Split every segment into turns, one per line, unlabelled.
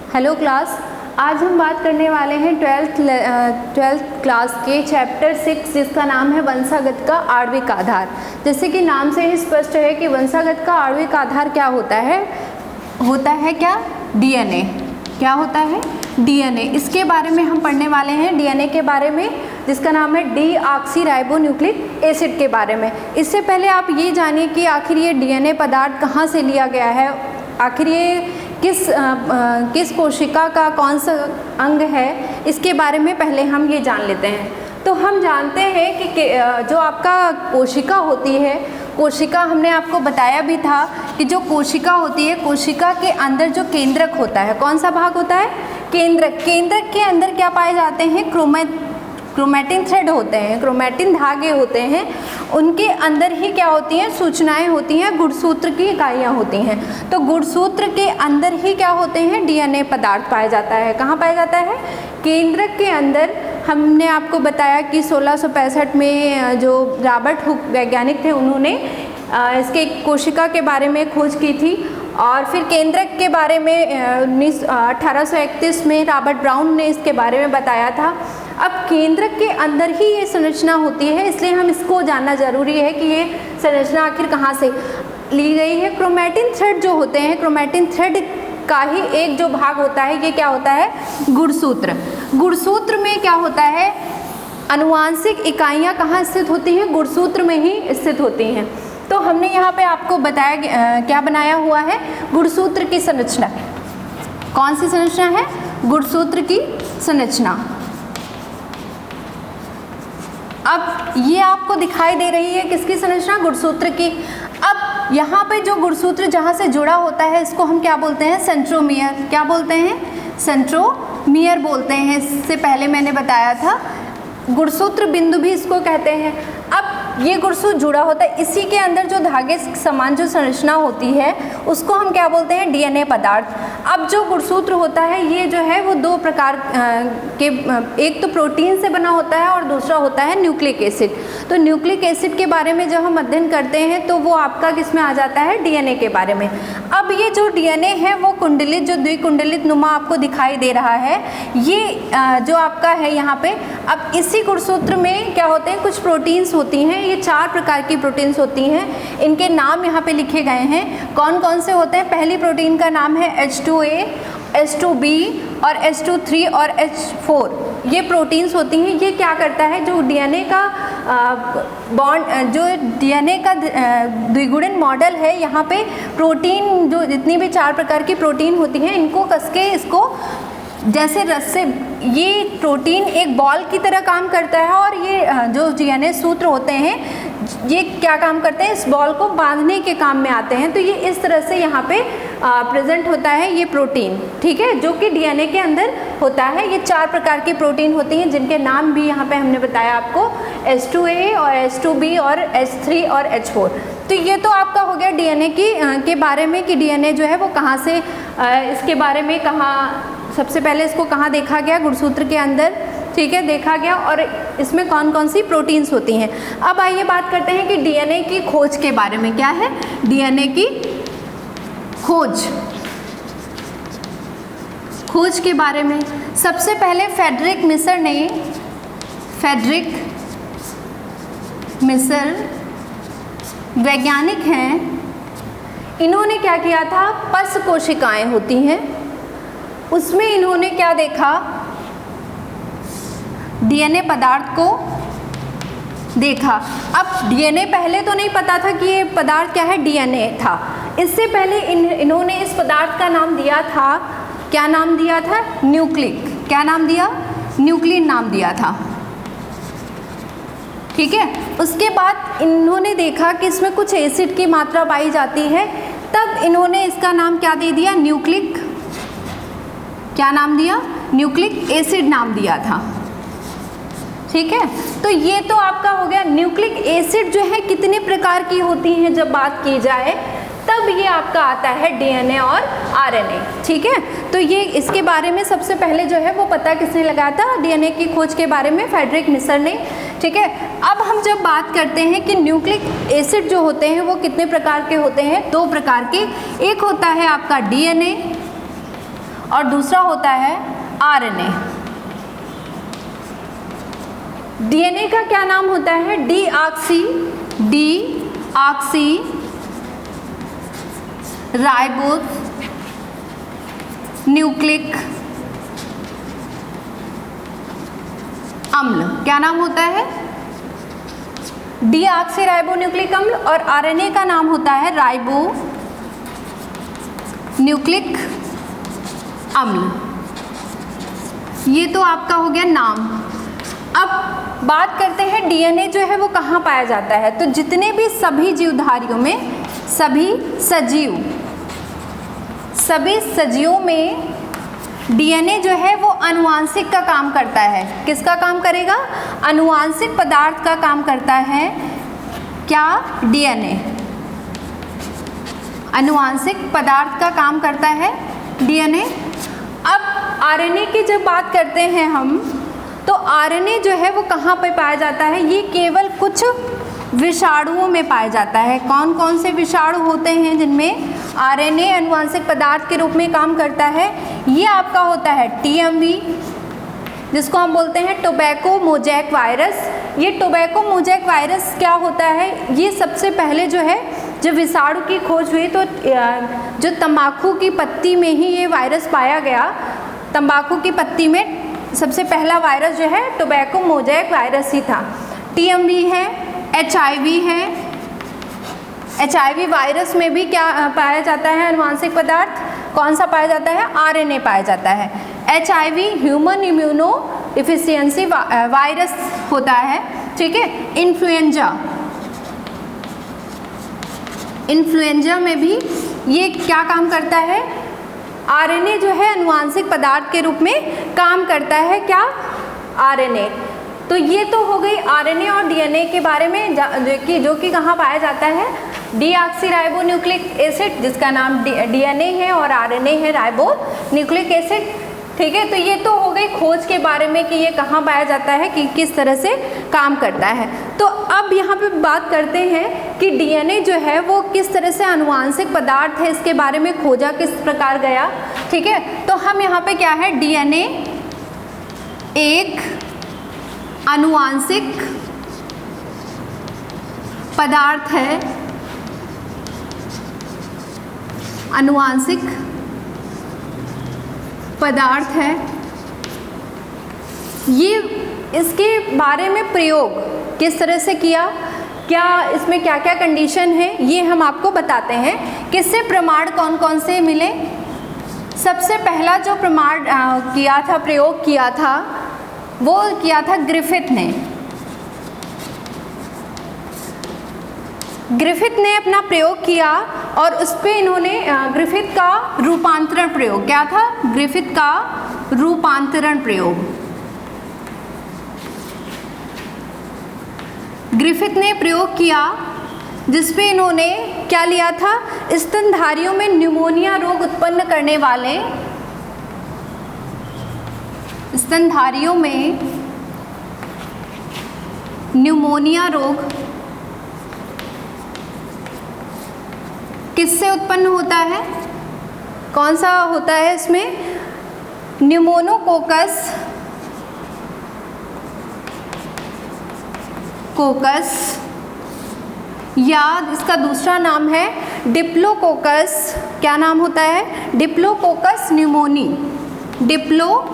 Hello class, आज हम बात करने वाले हैं ट्वेल्थ क्लास के चैप्टर 6 जिसका नाम है वंशागत का आणविक आधार। जैसे कि नाम से ही स्पष्ट है कि वंशागत का आणविक आधार क्या होता है क्या? डीएनए। क्या होता है? डीएनए। इसके बारे में हम पढ़ने वाले हैं, डीएनए के बारे में, जिसका नाम है डीऑक्सीराइबोन्यूक्लिक एसिड के बारे में। इससे पहले आप ये जानिए कि आखिर ये डीएनए पदार्थ कहाँ से लिया गया है, आखिर ये किस कोशिका का कौन सा अंग है, इसके बारे में पहले हम ये जान लेते हैं। तो हम जानते हैं कि जो आपका कोशिका होती है, कोशिका हमने आपको बताया भी था कि जो कोशिका होती है, कोशिका के अंदर जो केंद्रक होता है, कौन सा भाग होता है? केंद्रक। केंद्रक के अंदर क्या पाए जाते हैं? क्रोमैटिन थ्रेड होते हैं, क्रोमैटिन धागे होते हैं। उनके अंदर ही क्या होती हैं? सूचनाएं होती हैं, गुणसूत्र की इकाइयाँ होती हैं। तो गुणसूत्र के अंदर ही क्या होते हैं? डीएनए पदार्थ पाया जाता है। कहाँ पाया जाता है? केंद्रक के अंदर। हमने आपको बताया कि 1665 में जो रॉबर्ट हुक वैज्ञानिक थे, उन्होंने इसके कोशिका के बारे में खोज की थी। और फिर केंद्रक के बारे में 1831 में रॉबर्ट ब्राउन ने इसके बारे में बताया था। अब केंद्रक के अंदर ही ये संरचना होती है, इसलिए हम इसको जानना जरूरी है कि ये संरचना आखिर कहाँ से ली गई है। क्रोमैटिन थ्रेड जो होते हैं, क्रोमैटिन थ्रेड का ही एक जो भाग होता है, ये क्या होता है? गुणसूत्र। गुणसूत्र में क्या होता है? आनुवांशिक इकाइयाँ कहाँ स्थित होती हैं? गुणसूत्र में ही स्थित होती हैं। तो हमने यहाँ पे आपको बताया क्या बनाया हुआ है? गुणसूत्र की संरचना। कौन सी संरचना है? गुणसूत्र की संरचना। अब ये आपको दिखाई दे रही है किसकी संरचना? गुणसूत्र की। अब यहाँ पे जो गुणसूत्र जहाँ से जुड़ा होता है, इसको हम क्या बोलते हैं? सेंट्रोमियर। क्या बोलते हैं? सेंट्रोमियर बोलते हैं। इससे पहले मैंने बताया था गुणसूत्र बिंदु भी इसको कहते हैं। अब ये गुणसूत्र जुड़ा होता है, इसी के अंदर जो धागे समान जो संरचना होती है, उसको हम क्या बोलते हैं? डीएनए पदार्थ। अब जो गुणसूत्र होता है, ये जो है वो दो प्रकार के, एक तो प्रोटीन से बना होता है और दूसरा होता है न्यूक्लिक एसिड। तो न्यूक्लिक एसिड के बारे में जब हम अध्ययन करते हैं तो वो आपका किस में आ जाता है? डीएनए के बारे में। अब ये जो डीएनए है वो कुंडलित, जो द्विकुंडलित नुमा आपको दिखाई दे रहा है, ये जो आपका है यहाँ पे। अब इसी गुणसूत्र में क्या होते हैं? कुछ प्रोटीन्स होती हैं, ये 4 प्रकार की प्रोटीन्स होती हैं। इनके नाम यहाँ पे लिखे गए हैं। कौन कौन से होते हैं? पहली प्रोटीन का नाम है H2A, H2B और H2-3 और H4। ये प्रोटीन्स होती हैं। ये क्या करता है? जो डीएनए का बॉन्ड, जो डीएनए का द्विगुणन मॉडल है, यहाँ पे प्रोटीन, जो जितनी भी 4 प्रकार की प्रोटीन होती हैं, इनको कसके इसको जैसे रस्से, ये प्रोटीन एक बॉल की तरह काम करता है। और ये जो डीएनए सूत्र होते हैं, ये क्या काम करते हैं? इस बॉल को बांधने के काम में आते हैं। तो ये इस तरह से यहाँ पे प्रेजेंट होता है ये प्रोटीन, ठीक है, जो कि डीएनए के अंदर होता है। ये 4 प्रकार की प्रोटीन होती हैं, जिनके नाम भी यहाँ पे हमने बताया आपको, H2A और H2B और H3 और H4। तो ये तो आपका हो गया डीएनए के बारे में कि डीएनए जो है वो कहाँ से, इसके बारे में कहाँ, सबसे पहले इसको कहाँ देखा गया? गुणसूत्र के अंदर, ठीक है, देखा गया। और इसमें कौन कौन सी प्रोटीन्स होती हैं। अब आइए बात करते हैं कि डीएनए की खोज के बारे में। क्या है? डीएनए की खोज के बारे में सबसे पहले फ्रेडरिक मिसर वैज्ञानिक हैं। इन्होंने क्या किया था? पस कोशिकाएं होती हैं, उसमें इन्होंने क्या देखा? डीएनए पदार्थ को देखा। अब डीएनए पहले तो नहीं पता था कि ये पदार्थ क्या है, डीएनए था। इससे पहले इन्होंने इस पदार्थ का नाम दिया था, क्या नाम दिया था? न्यूक्लिक। क्या नाम दिया? न्यूक्लिन नाम दिया था, ठीक है। उसके बाद इन्होंने देखा कि इसमें कुछ एसिड की मात्रा पाई जाती है, तब इन्होंने इसका नाम क्या दे दिया? न्यूक्लिक, क्या नाम दिया? न्यूक्लिक एसिड नाम दिया था, ठीक है। तो ये तो आपका हो गया। न्यूक्लिक एसिड जो है कितने प्रकार की होती हैं जब बात की जाए, तब ये आपका आता है डीएनए और आरएनए, ठीक है। तो ये इसके बारे में सबसे पहले जो है वो पता किसने लगाया था? डीएनए की खोज के बारे में फ्रेडरिक मिसर ने, ठीक है। अब हम जब बात करते हैं कि न्यूक्लिक एसिड जो होते हैं वो कितने प्रकार के होते हैं? 2 प्रकार के। एक होता है आपका डीएनए और दूसरा होता है आरएनए। डीएनए का क्या नाम होता है? डीऑक्सी राइबोस न्यूक्लिक अम्ल। क्या नाम होता है? डीऑक्सी राइबो न्यूक्लिक अम्ल। और आरएनए का नाम होता है राइबो न्यूक्लिक अम्ल। ये तो आपका हो गया नाम। अब बात करते हैं डीएनए जो है वो कहाँ पाया जाता है। तो जितने भी सभी जीवधारियों में, सभी सजीवों में डीएनए जो है वो आनुवांशिक का काम करता है। किसका काम करेगा? आनुवांशिक पदार्थ का काम करता है। क्या? डीएनए आनुवांशिक पदार्थ का काम करता है डीएनए। अब आरएनए की जब बात करते हैं हम, तो आरएनए जो है वो कहाँ पे पाया जाता है? ये केवल कुछ विषाणुओं में पाया जाता है। कौन कौन से विषाणु होते हैं जिनमें आरएनए आनुवांशिक पदार्थ के रूप में काम करता है? ये आपका होता है टीएमवी, जिसको हम बोलते हैं टोबैको मोजैक वायरस। ये टोबैको मोजैक वायरस क्या होता है? ये सबसे पहले जो है, जब विषाणु की खोज हुई तो जो तंबाकू की पत्ती में ही ये वायरस पाया गया। तंबाकू की पत्ती में सबसे पहला वायरस जो है टोबैको मोजैक वायरस ही था। टीएमवी है, एचआईवी है। एचआईवी वायरस में भी क्या पाया जाता है? आनुवांशिक पदार्थ। कौन सा पाया जाता है? आरएनए पाया जाता है। HIV human immuno deficiency virus होता है। ठीक है। इन्फ्लुएंजा में भी ये क्या काम करता है? आरएनए जो है आनुवांशिक पदार्थ के रूप में काम करता है। क्या? आरएनए। तो ये तो हो गई आरएनए और डीएनए के बारे में, जो कि कहाँ पाया जाता है? डीऑक्सी न्यूक्लिक एसिड, जिसका नाम डीएनए है, और आरएनए है राइबो न्यूक्लिक एसिड। ठीक है। तो ये तो हो गई खोज के बारे में कि ये कहाँ पाया जाता है, कि किस तरह से काम करता है। तो अब यहाँ पे बात करते हैं कि डीएनए जो है वो किस तरह से आनुवांशिक पदार्थ है, इसके बारे में खोजा किस प्रकार गया। ठीक है। तो हम यहाँ पे क्या है, डीएनए एक आनुवांशिक पदार्थ है, आनुवांशिक पदार्थ है। ये इसके बारे में प्रयोग किस तरह से किया, क्या इसमें क्या क्या कंडीशन है, ये हम आपको बताते हैं। किससे प्रमाण कौन कौन से मिले? सबसे पहला जो प्रमाण किया था, प्रयोग किया था, वो किया था ग्रिफिथ ने। ग्रिफिथ ने अपना प्रयोग किया और उस पर इन्होंने ग्रिफिथ का रूपांतरण प्रयोग, क्या था? ग्रिफिथ का रूपांतरण प्रयोग। ग्रिफिथ ने प्रयोग किया जिसपे इन्होंने क्या लिया था? स्तनधारियों में न्यूमोनिया रोग उत्पन्न करने वाले, स्तनधारियों में न्यूमोनिया रोग किससे उत्पन्न होता है? कौन सा होता है इसमें? न्यूमोनोकोकस या इसका दूसरा नाम है डिप्लोकोकस। क्या नाम होता है? Diplococcus pneumoniae. Diplococcus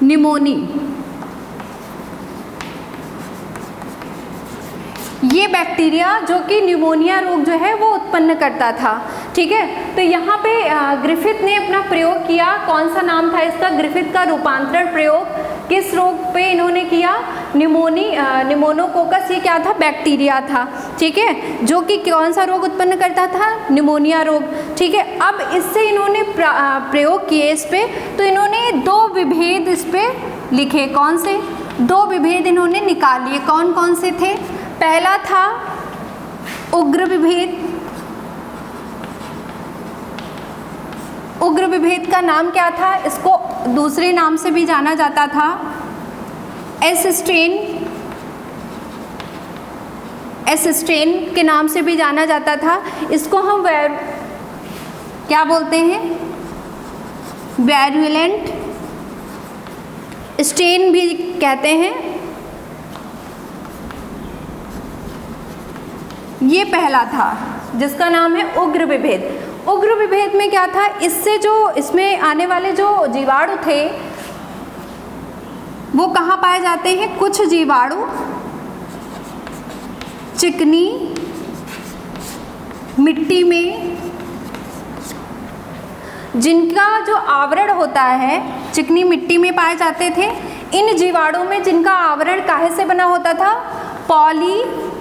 pneumoniae. ये बैक्टीरिया जो कि न्यूमोनिया रोग जो है वो उत्पन्न करता था। ठीक है। तो यहाँ पे ग्रिफिथ ने अपना प्रयोग किया। कौन सा नाम था इसका? ग्रिफिथ का रूपांतरण प्रयोग। किस रोग पे इन्होंने किया? न्यूमोनोकोकस। ये क्या था? बैक्टीरिया था। ठीक है। जो कि कौन सा रोग उत्पन्न करता था? न्यूमोनिया रोग। ठीक है। अब इससे इन्होंने प्रयोग किए इस पे, तो इन्होंने दो विभेद इस पे लिखे। कौन से? दो विभेद इन्होंने निकाल लिए। कौन कौन से थे? पहला था उग्र विभेद। उग्र विभेद का नाम क्या था? इसको दूसरे नाम से भी जाना जाता था एस एस स्टेन के नाम से भी जाना जाता था। इसको हम क्या बोलते हैं, वायरुलेंट स्टेन भी कहते हैं। ये पहला था जिसका नाम है उग्र विभेद। उग्र विभेद में क्या था, इससे जो इसमें आने वाले जो जीवाणु थे वो कहाँ पाए जाते हैं, कुछ जीवाणु चिकनी मिट्टी में, जिनका जो आवरण होता है चिकनी मिट्टी में पाए जाते थे। इन जीवाणुओं में जिनका आवरण काहे से बना होता था, पॉलीसैकेराइड्स,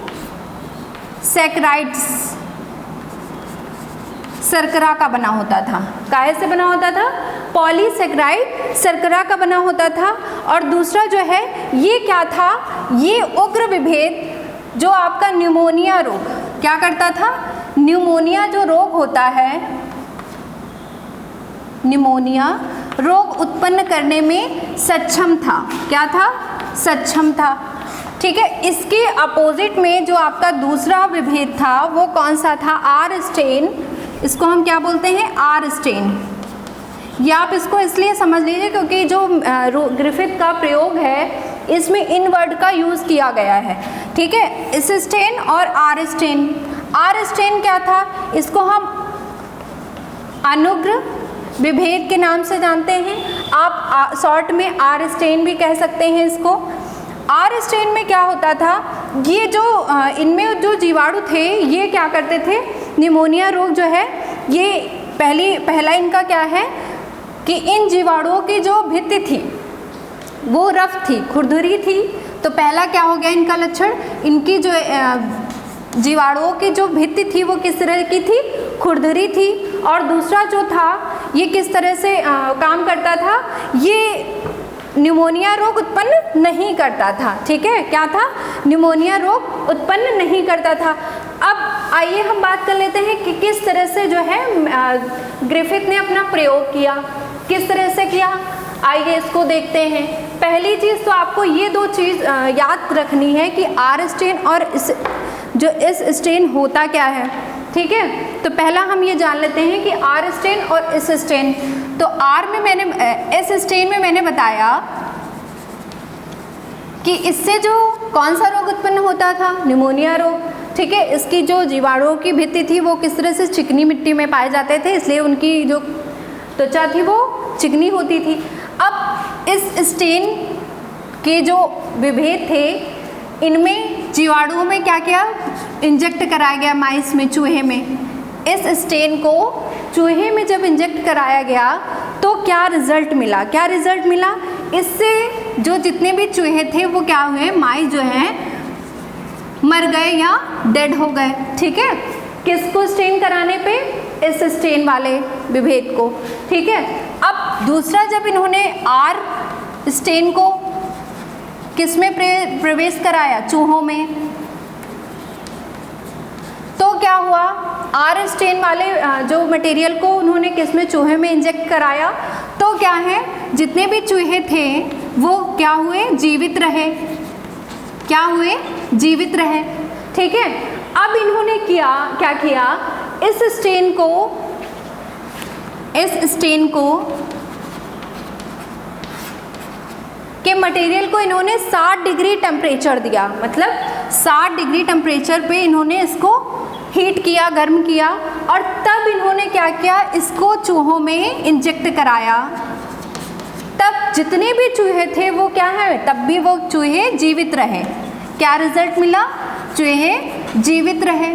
शर्करा का बना होता था। काहे से बना होता था, पॉलीसैकेराइड शर्करा का बना होता था। और दूसरा जो है ये क्या था, ये उग्र विभेद जो आपका न्यूमोनिया रोग क्या करता था, न्यूमोनिया जो रोग होता है, न्यूमोनिया रोग उत्पन्न करने में सक्षम था। क्या था, सक्षम था। ठीक है, इसके अपोजिट में जो आपका दूसरा विभेद था वो कौन सा था, आर स्टेन। इसको हम क्या बोलते हैं, आर स्टेन। या आप इसको इसलिए समझ लीजिए क्योंकि जो ग्रिफिथ का प्रयोग है इसमें इन वर्ड का यूज़ किया गया है। ठीक है, इस स्टेन और आर स्टेन। आर स्टेन क्या था, इसको हम अनुग्र विभेद के नाम से जानते हैं। आप शॉर्ट में आर स्टेन भी कह सकते हैं इसको। आर स्टेन में क्या होता था, ये जो इनमें जो जीवाणु थे ये क्या करते थे, निमोनिया रोग जो है ये पहला इनका क्या है कि इन जीवाणुओं की जो भित्ति थी वो रफ थी, खुरदुरी थी। तो पहला क्या हो गया इनका लक्षण, इनकी जो जीवाणुओं की जो भित्ति थी वो किस तरह की थी, खुरदुरी थी। और दूसरा जो था ये किस तरह से काम करता था, ये न्यूमोनिया रोग उत्पन्न नहीं करता था। ठीक है, क्या था, न्यूमोनिया रोग उत्पन्न नहीं करता था। अब आइए हम बात कर लेते हैं कि किस तरह से जो है ग्रिफिथ ने अपना प्रयोग किया, किस तरह से किया। आइए इसको देखते हैं। पहली चीज़ तो आपको ये दो चीज़ याद रखनी है कि आर स्टेन और इस स्टेन होता क्या है। ठीक है, तो पहला हम ये जान लेते हैं कि आर स्टेन और इस स्टेन। तो आर में इस स्टेन में मैंने बताया कि इससे जो कौन सा रोग उत्पन्न होता था, निमोनिया रोग। ठीक है, इसकी जो जीवाणुओं की भित्ति थी वो किस तरह से चिकनी मिट्टी में पाए जाते थे, इसलिए उनकी जो त्वचा थी वो चिकनी होती थी। अब इस स्टेन के जो विभेद थे इनमें जीवाणुओं में क्या किया, इंजेक्ट कराया गया माइस में, चूहे में। इस स्टेन को चूहे में जब इंजेक्ट कराया गया तो क्या रिजल्ट मिला, क्या रिजल्ट मिला, इससे जो जितने भी चूहे थे वो क्या हुए, माइस जो हैं मर गए या डेड हो गए। ठीक है, किसको स्टेन कराने पे, इस स्टेन वाले विभेद को। ठीक है, अब दूसरा जब इन्होंने आर स्टेन को किस में प्रवेश कराया, चूहों में, तो क्या हुआ, आर स्टेन वाले जो मटेरियल को उन्होंने किस में, चूहे में इंजेक्ट कराया। तो क्या है, जितने भी चूहे थे वो क्या हुए, जीवित रहे। क्या हुए, जीवित रहे। ठीक है, अब इन्होंने क्या किया, इस स्टेन को के मटेरियल को इन्होंने 60 डिग्री टेम्परेचर दिया। मतलब 60 डिग्री टेम्परेचर पे इन्होंने इसको हीट किया, गर्म किया, और तब इन्होंने क्या किया, इसको चूहों में इंजेक्ट कराया। तब जितने भी चूहे थे वो क्या है, तब भी वो चूहे जीवित रहे। क्या रिजल्ट मिला, चूहे जीवित रहे।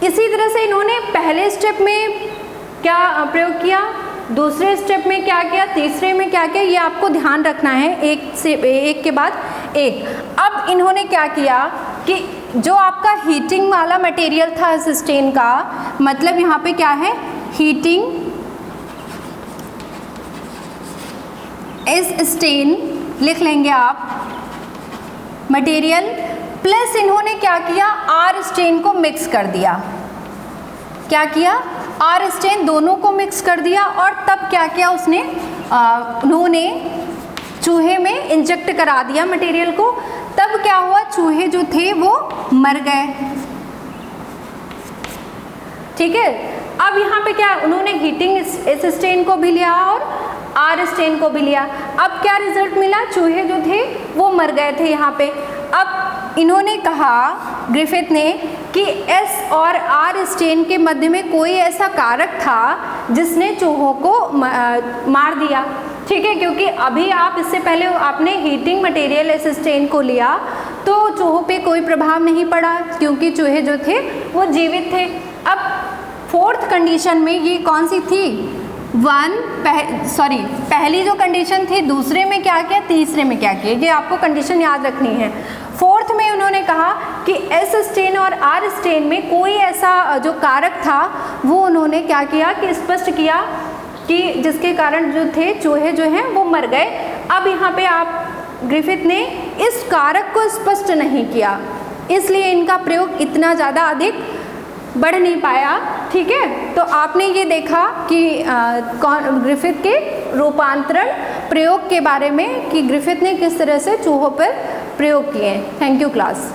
इसी तरह से इन्होंने पहले स्टेप में क्या प्रयोग किया, दूसरे स्टेप में क्या किया, तीसरे में क्या किया, ये आपको ध्यान रखना है, एक के बाद एक। अब इन्होंने क्या किया कि जो आपका हीटिंग वाला मटेरियल था इस स्टेन का, मतलब यहाँ पे क्या है, हीटिंग इस स्टेन लिख लेंगे आप, मटेरियल प्लस इन्होंने क्या किया, आर स्टेन को मिक्स कर दिया। क्या किया, आर स्टेन दोनों को मिक्स कर दिया, और तब क्या किया उन्होंने चूहे में इंजेक्ट करा दिया मटेरियल को, तब क्या हुआ, चूहे जो थे वो मर गए। ठीक है, अब यहाँ पे क्या उन्होंने हीटिंग एस स्टेन को भी लिया और आर स्टेन को भी लिया। अब क्या रिजल्ट मिला, चूहे जो थे वो मर गए थे यहाँ पे। अब इन्होंने कहा, ग्रिफिथ ने, कि एस और आर स्टेन के मध्य में कोई ऐसा कारक था जिसने चूहों को मार दिया। ठीक है, क्योंकि अभी आप इससे पहले आपने हीटिंग मटेरियल एस स्टेन को लिया तो चूहों पे कोई प्रभाव नहीं पड़ा क्योंकि चूहे जो थे वो जीवित थे। अब फोर्थ कंडीशन में ये कौन सी थी, पहली जो कंडीशन थी, दूसरे में क्या किया, तीसरे में क्या किया, ये आपको कंडीशन याद रखनी है। फोर्थ में उन्होंने कहा कि एस स्टेन और आर स्टेन में कोई ऐसा जो कारक था वो उन्होंने क्या किया कि स्पष्ट किया कि जिसके कारण जो थे चूहे जो हैं वो मर गए। अब यहाँ पे आप ग्रिफिथ ने इस कारक को स्पष्ट नहीं किया, इसलिए इनका प्रयोग इतना ज़्यादा अधिक बढ़ नहीं पाया। ठीक है, तो आपने ये देखा कि ग्रिफिथ के रूपांतरण प्रयोग के बारे में कि ग्रिफिथ ने किस तरह से चूहों पर प्रयोग किए। Thank you class.